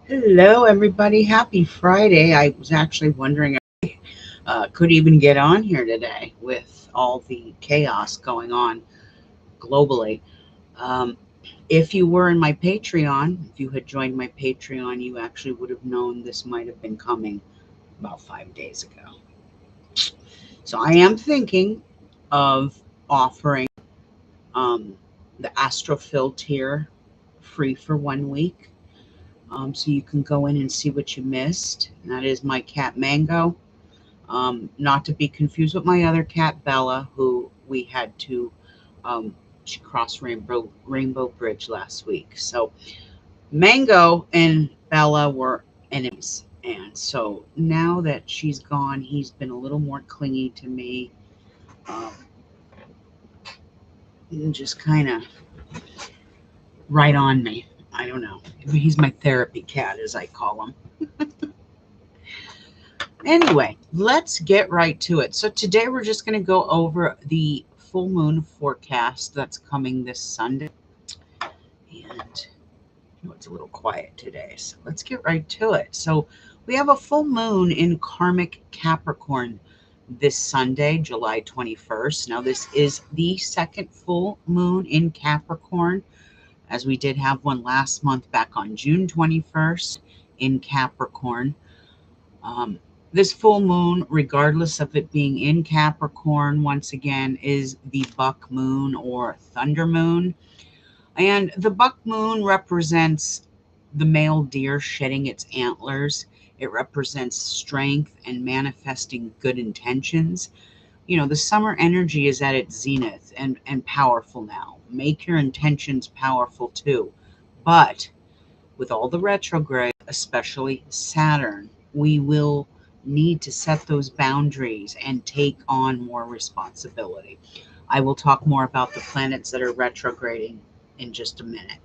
Hello, everybody. Happy Friday. I was actually wondering if I could even get on here today with all the chaos going on globally. Um, if you were in my Patreon, if you had joined my Patreon, you actually would have known this might have been coming about 5 days ago. So I am thinking of offering um, the Astrofill tier free for 1 week. So you can go in and see what you missed. And that is my cat Mango. Not to be confused with my other cat, Bella, who we had to, she crossed Rainbow Bridge last week. So Mango and Bella were enemies. And so now that she's gone, he's been a little more clingy to me. Um, and just kind of right on me. I don't know. He's my therapy cat, as I call him. Anyway, let's get right to it. So today we're just going to go over the full moon forecast that's coming this Sunday. And it's a little quiet today, so let's get right to it. So we have a full moon in Karmic Capricorn this Sunday, July 21st. Now this is the second full moon in Capricorn, as we did have one last month back on June 21st in Capricorn. This full moon, regardless of it being in Capricorn, once again, is the buck moon or thunder moon. And the buck moon represents the male deer shedding its antlers. It represents strength and manifesting good intentions. You know, the summer energy is at its zenith and powerful now. Make your intentions powerful too. But with all the retrograde, especially Saturn, we will need to set those boundaries and take on more responsibility. I will talk more about the planets that are retrograding in just a minute.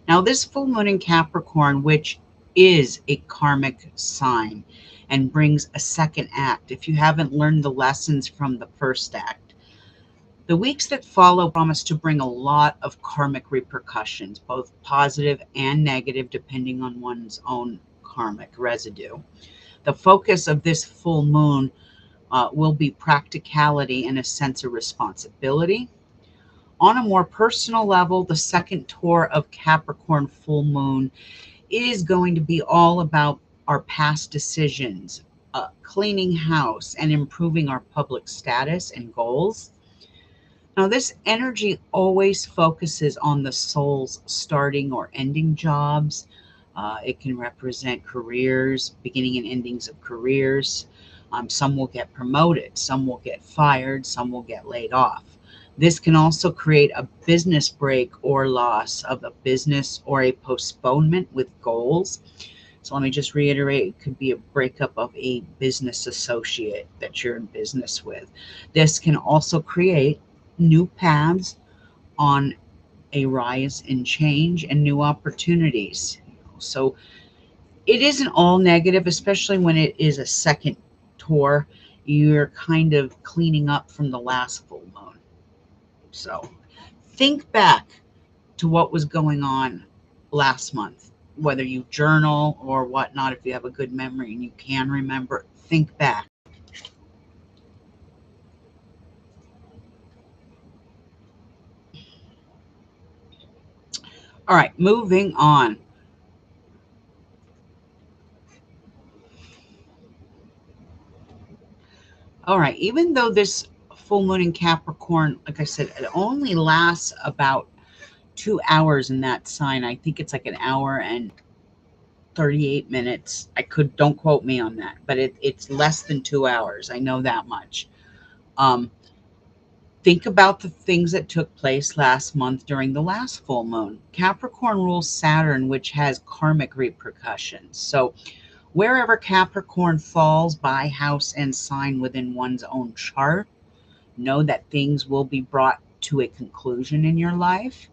Now, this full moon in Capricorn, which is a karmic sign and brings a second act, if you haven't learned the lessons from the first act, the weeks that follow promise to bring a lot of karmic repercussions, both positive and negative, depending on one's own karmic residue. The focus of this full moon will be practicality and a sense of responsibility. On a more personal level, the second tour of Capricorn full moon is going to be all about our past decisions, cleaning house, and improving our public status and goals. Now, this energy always focuses on the soul's starting or ending jobs. It can represent careers, beginning and endings of careers. Some will get promoted, some will get fired, some will get laid off. This can also create a business break or loss of a business or a postponement with goals. So let me just reiterate, it could be a breakup of a business associate that you're in business with. This can also create new paths on a rise in change and new opportunities. So it isn't all negative, especially when it is a second tour. You're kind of cleaning up from the last full moon. So think back to what was going on last month, whether you journal or whatnot. If you have a good memory and you can remember, think back. All right, moving on. All right, even though this full moon in Capricorn, like I said, it only lasts about 2 hours in that sign. I think it's like an hour and 38 minutes. Don't quote me on that, but it's less than 2 hours. I know that much. Um, think about the things that took place last month during the last full moon. Capricorn rules Saturn, which has karmic repercussions. So wherever Capricorn falls by house and sign within one's own chart, know that things will be brought to a conclusion in your life.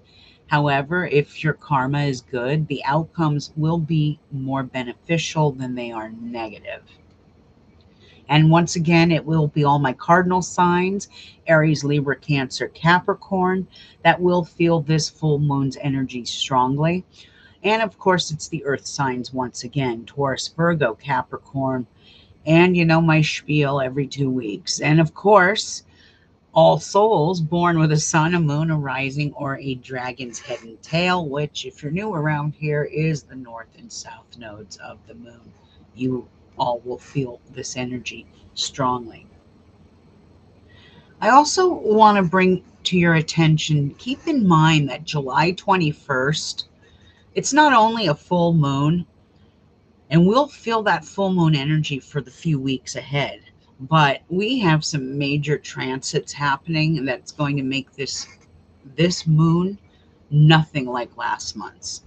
However, if your karma is good, the outcomes will be more beneficial than they are negative. And once again, it will be all my cardinal signs, Aries, Libra, Cancer, Capricorn, that will feel this full moon's energy strongly. And of course, it's the earth signs once again, Taurus, Virgo, Capricorn, and you know my spiel every 2 weeks. And of course, all souls born with a sun, a moon, a rising, or a dragon's head and tail, which, if you're new around here, is the north and south nodes of the moon. You all will feel this energy strongly. I also want to bring to your attention, keep in mind that July 21st, it's not only a full moon, and we'll feel that full moon energy for the few weeks ahead. But we have some major transits happening that's going to make this moon nothing like last month's.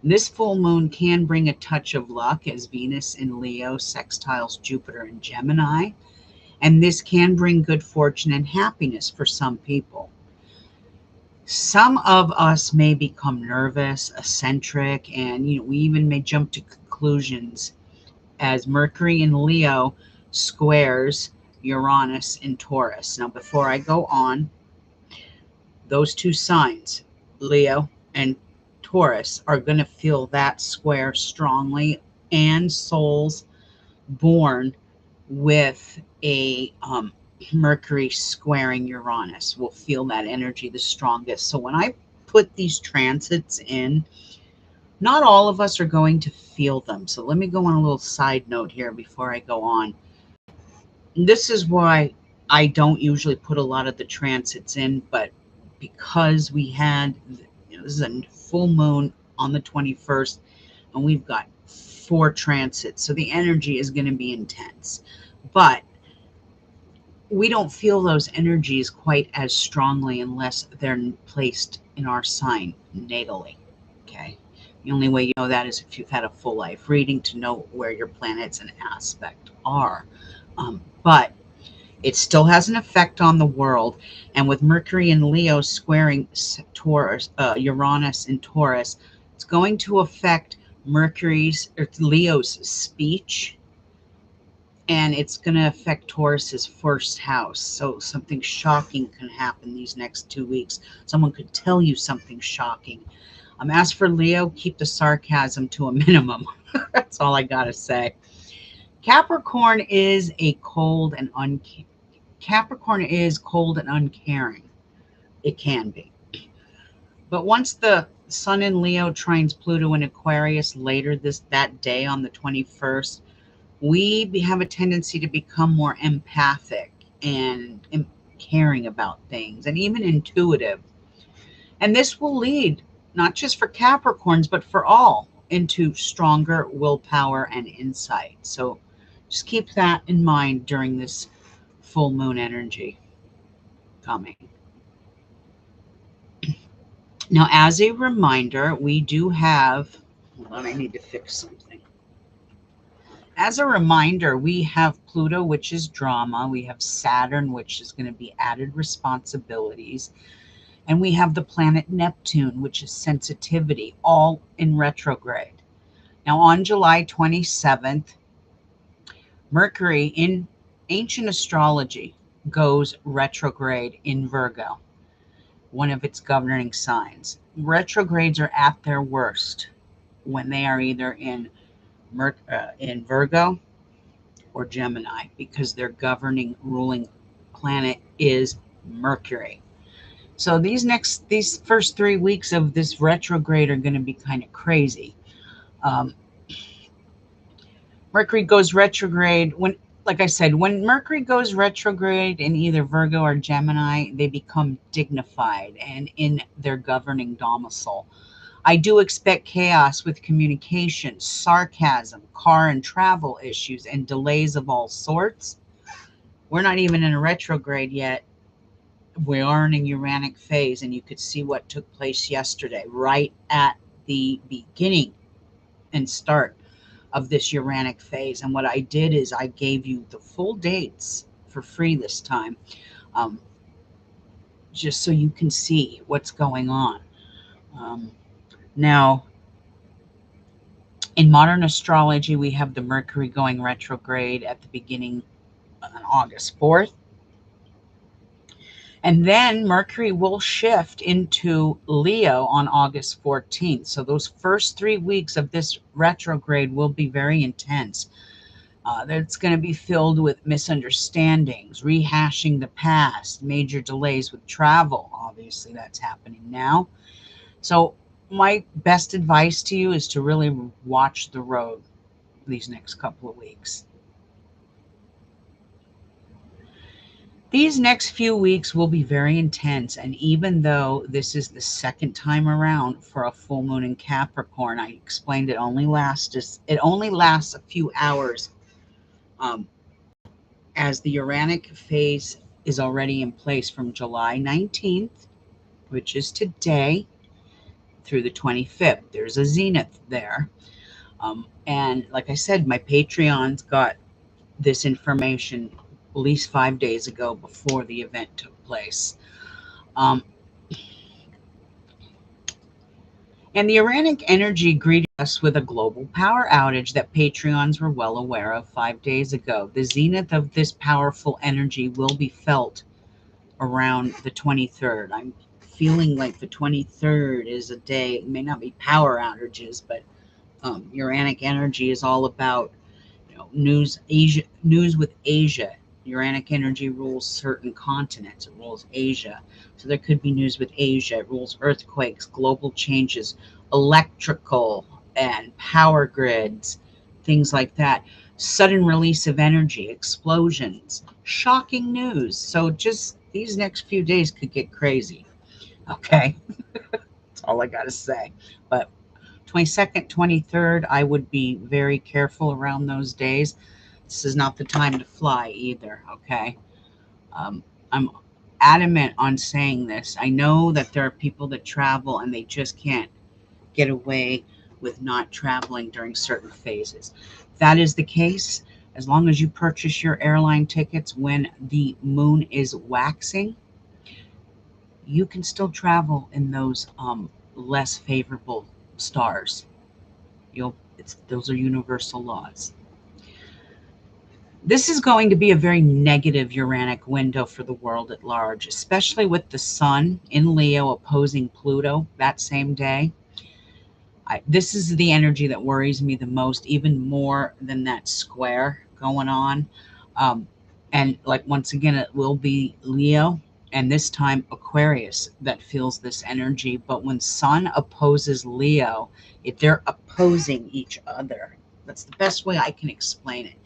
This full moon can bring a touch of luck as Venus in Leo sextiles Jupiter in Gemini, and this can bring good fortune and happiness for some people. Some of us may become nervous, eccentric, and we even may jump to conclusions as Mercury in Leo squares Uranus in Taurus. Now, before I go on, those two signs, Leo and Taurus, are going to feel that square strongly, and souls born with a Mercury squaring Uranus will feel that energy the strongest. So when I put these transits in, not all of us are going to feel them. So let me go on a little side note here before I go on. This is why I don't usually put a lot of the transits in, but because we had, this is a full moon on the 21st, and we've got 4 transits. So the energy is going to be intense. But we don't feel those energies quite as strongly unless they're placed in our sign natally. Okay. The only way you know that is if you've had a full life reading to know where your planets and aspect are. But it still has an effect on the world. And with Mercury in Leo squaring Taurus, Uranus in Taurus, it's going to affect Leo's speech, and it's going to affect Taurus's first house. So something shocking can happen these next 2 weeks. Someone could tell you something shocking. As for Leo, keep the sarcasm to a minimum. That's all I got to say. Capricorn is cold and uncaring. It can be. But once the Sun in Leo trines Pluto in Aquarius later that day on the 21st, we have a tendency to become more empathic and caring about things, and even intuitive. And this will lead, not just for Capricorns, but for all, into stronger willpower and insight. So just keep that in mind during this full moon energy coming. Now, as a reminder, we do have, hold on, I need to fix something. As a reminder, we have Pluto, which is drama. We have Saturn, which is going to be added responsibilities. And we have the planet Neptune, which is sensitivity, all in retrograde. Now, on July 27th, Mercury in ancient astrology goes retrograde in Virgo, one of its governing signs. Retrogrades are at their worst when they are either in Virgo or Gemini, because their governing ruling planet is Mercury. So these first 3 weeks of this retrograde are going to be kind of crazy. Mercury goes retrograde like I said, when Mercury goes retrograde in either Virgo or Gemini, they become dignified and in their governing domicile. I do expect chaos with communication, sarcasm, car and travel issues, and delays of all sorts. We're not even in a retrograde yet. We are in a Uranic phase, and you could see what took place yesterday, right at the beginning and start of this Uranic phase. And what I did is I gave you the full dates for free this time, just so you can see what's going on. Now, in modern astrology, we have the Mercury going retrograde at the beginning on August 4th. And then Mercury will shift into Leo on August 14th. So those first 3 weeks of this retrograde will be very intense. That's going to be filled with misunderstandings, rehashing the past, major delays with travel. Obviously, that's happening now. So my best advice to you is to really watch the road these next couple of weeks. These next few weeks will be very intense, and even though this is the second time around for a full moon in Capricorn, I explained it only lasts a few hours, as the Uranic phase is already in place from July 19th, which is today, through the 25th. There's a zenith there. And like I said, my Patreons got this information at least 5 days ago before the event took place. And the Uranic energy greeted us with a global power outage that Patreons were well aware of 5 days ago. The zenith of this powerful energy will be felt around the 23rd. I'm feeling like the 23rd is a day, it may not be power outages, but Uranic energy is all about news with Asia. Uranic energy rules certain continents. It rules Asia. So there could be news with Asia. It rules earthquakes, global changes, electrical and power grids, things like that. Sudden release of energy, explosions, shocking news. So just these next few days could get crazy. Okay. That's all I got to say. But 22nd, 23rd, I would be very careful around those days. This is not the time to fly either, okay? I'm adamant on saying this. I know that there are people that travel and they just can't get away with not traveling during certain phases. If that is the case, as long as you purchase your airline tickets when the moon is waxing, you can still travel in those less favorable stars. Those are universal laws. This is going to be a very negative Uranic window for the world at large, especially with the Sun in Leo opposing Pluto that same day. This is the energy that worries me the most, even more than that square going on. And like, once again, it will be Leo, and this time Aquarius that feels this energy. But when Sun opposes Leo, they're opposing each other. That's the best way I can explain it.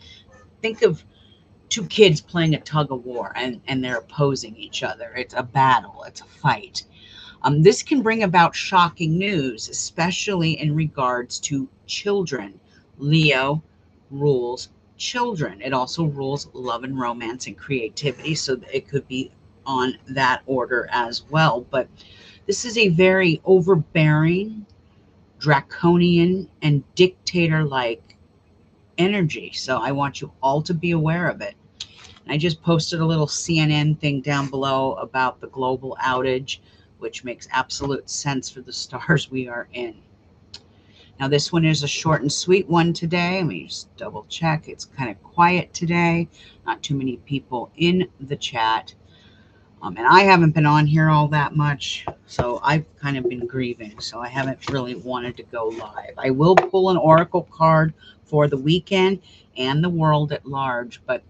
Think of two kids playing a tug of war, and they're opposing each other. It's a battle. It's a fight. This can bring about shocking news, especially in regards to children. Leo rules children. It also rules love and romance and creativity, so it could be on that order as well. But this is a very overbearing, draconian, and dictator-like energy. So I want you all to be aware of it. I just posted a little CNN thing down below about the global outage, which makes absolute sense for the stars we are in. Now, this one is a short and sweet one today. Let me just double check. It's kind of quiet today. Not too many people in the chat. And I haven't been on here all that much, so I've kind of been grieving, so I haven't really wanted to go live. I will pull an oracle card for the weekend and the world at large, but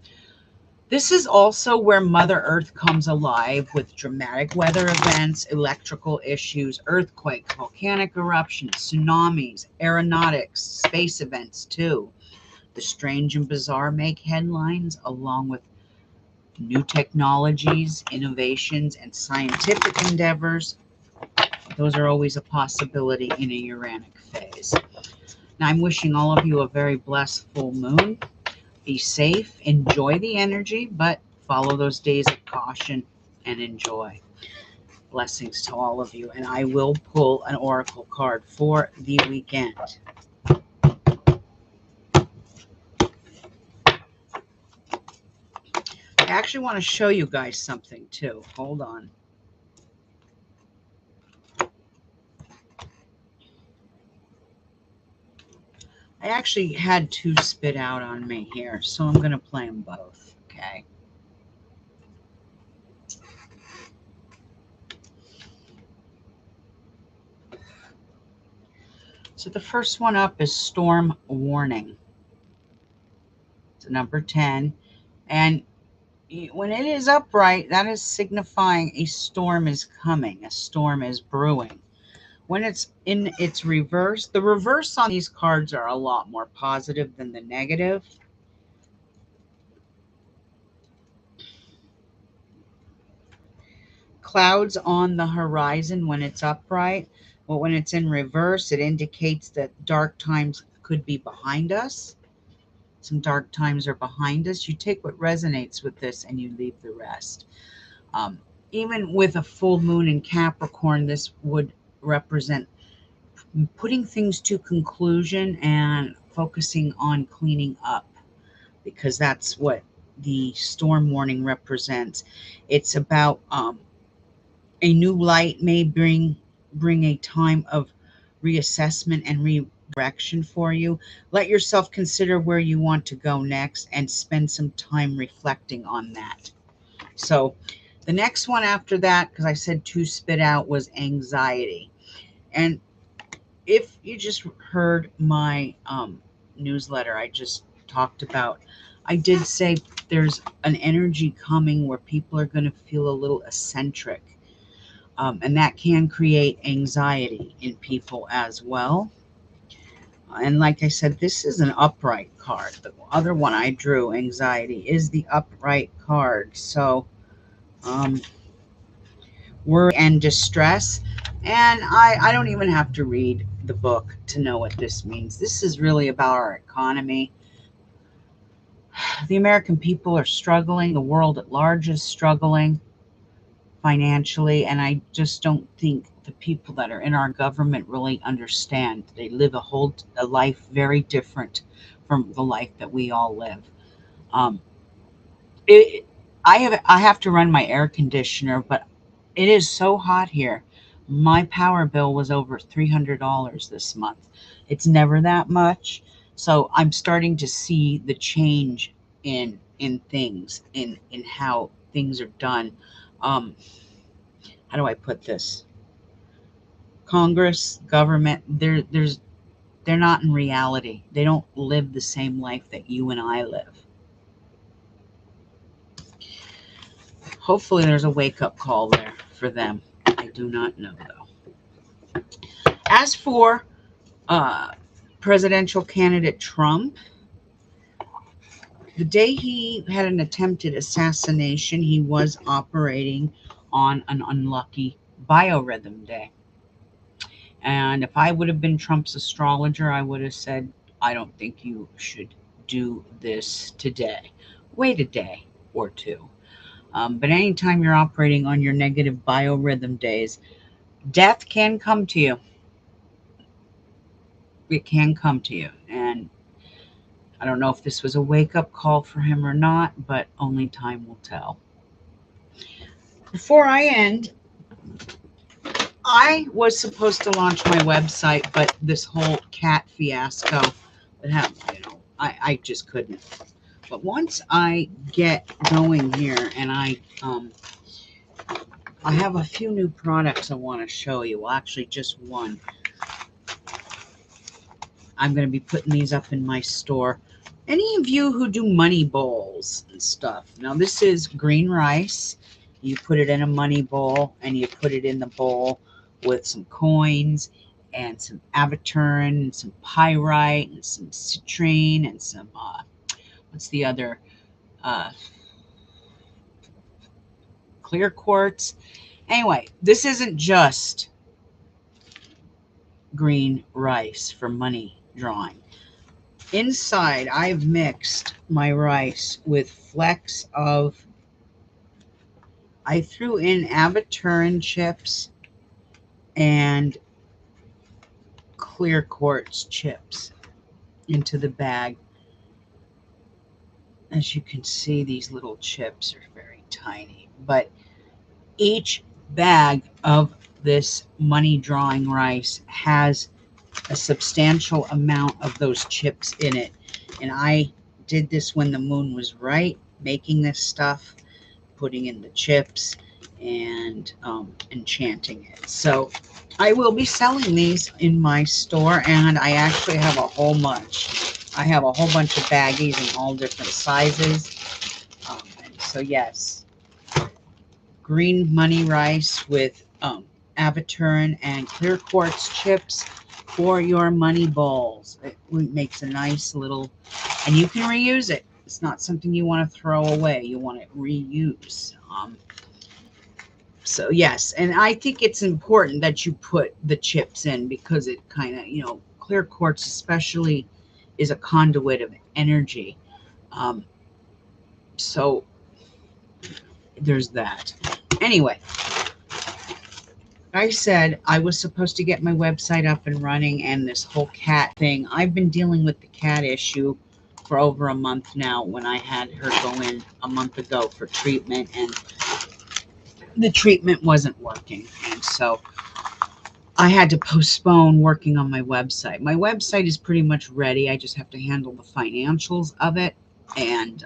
this is also where Mother Earth comes alive with dramatic weather events, electrical issues, earthquakes, volcanic eruptions, tsunamis, aeronautics, space events too. The strange and bizarre make headlines, along with new technologies, innovations, and scientific endeavors. Those are always a possibility in a Uranic phase. Now, I'm wishing all of you a very blessed full moon. Be safe, enjoy the energy, but follow those days of caution and enjoy. Blessings to all of you. And I will pull an oracle card for the weekend. I actually want to show you guys something too. Hold on. I actually had two spit out on me here, so I'm going to play them both. Okay. So the first one up is storm warning. It's number 10. And when it is upright, that is signifying a storm is coming. A storm is brewing. When it's in its reverse, the reverse on these cards are a lot more positive than the negative. Clouds on the horizon when it's upright. Well, when it's in reverse, it indicates that dark times could be behind us. Some dark times are behind us. You take what resonates with this and you leave the rest. Even with a full moon in Capricorn, this would represent putting things to conclusion and focusing on cleaning up, because that's what the storm warning represents. It's about a new light may bring a time of reassessment and redirection for you. Let yourself consider where you want to go next and spend some time reflecting on that. So the next one after that, because I said to spit out, was anxiety. And if you just heard my newsletter I just talked about, I did say there's an energy coming where people are going to feel a little eccentric. And that can create anxiety in people as well. And like I said, this is an upright card. The other one I drew, anxiety, is the upright card. So worry and distress. And I don't even have to read the book to know what this means. This is really about our economy. The American people are struggling. The world at large is struggling financially. And I just don't think the people that are in our government really understand. They live a life very different from the life that we all live. Um, it, I have to run my air conditioner, but it is so hot here. My power bill was over $300 this month. It's never that much. So I'm starting to see the change in things, in how things are done. How do I put this? Congress, government, they're not in reality. They don't live the same life that you and I live. Hopefully there's a wake-up call there for them. I do not know, though. As for presidential candidate Trump, the day he had an attempted assassination, he was operating on an unlucky biorhythm day. And if I would have been Trump's astrologer, I would have said, I don't think you should do this today. Wait a day or two. But anytime you're operating on your negative biorhythm days, death can come to you. It can come to you. And I don't know if this was a wake-up call for him or not, but only time will tell. Before I end, I was supposed to launch my website, but this whole cat fiasco that happened, I just couldn't. But once I get going here, and I have a few new products I want to show you. Well, actually, just one. I'm going to be putting these up in my store. Any of you who do money bowls and stuff. Now, this is green rice. You put it in a money bowl, and you put it in the bowl with some coins and some aventurine and some pyrite and some citrine and some, what's the other, clear quartz. Anyway, this isn't just green rice for money drawing. Inside, I've mixed my rice with flecks of, I threw in aventurine chips and clear quartz chips into the bag. As you can see, these little chips are very tiny, but each bag of this money drawing rice has a substantial amount of those chips in it. And I did this when the moon was right, making this stuff, putting in the chips, and enchanting it. So I will be selling these in my store, and I actually have a whole bunch. I have a whole bunch of baggies in all different sizes. So yes, green money rice with aviturine and clear quartz chips for your money bowls. It makes a nice little, and you can reuse it. It's not something you want to throw away. You want to reuse. So yes, and I think it's important that you put the chips in because it kind of, clear quartz especially is a conduit of energy. So there's that. Anyway, I said I was supposed to get my website up and running, and this whole cat thing, I've been dealing with the cat issue for over a month now when I had her go in a month ago for treatment, and the treatment wasn't working. And so I had to postpone working on my website. My website is pretty much ready. I just have to handle the financials of it. And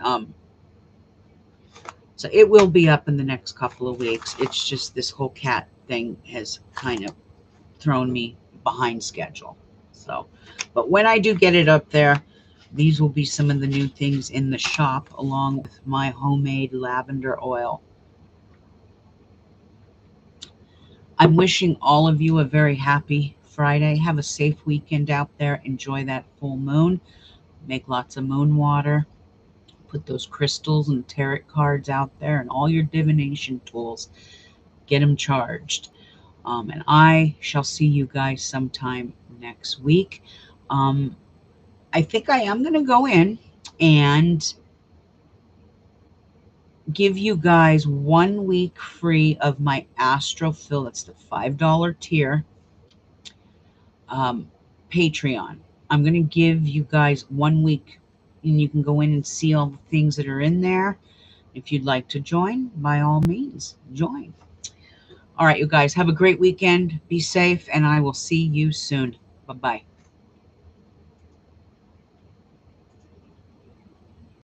so it will be up in the next couple of weeks. It's just this whole cat thing has kind of thrown me behind schedule. So, but when I do get it up there, these will be some of the new things in the shop along with my homemade lavender oil. I'm wishing all of you a very happy Friday. Have a safe weekend out there. Enjoy that full moon. Make lots of moon water. Put those crystals and tarot cards out there and all your divination tools. Get them charged. And I shall see you guys sometime next week. I think I am going to go in and give you guys 1 week free of my Astrofill. It's the $5 tier. Patreon. I'm going to give you guys 1 week, and you can go in and see all the things that are in there. If you'd like to join, by all means, join. All right, you guys, have a great weekend. Be safe, and I will see you soon. Bye-bye.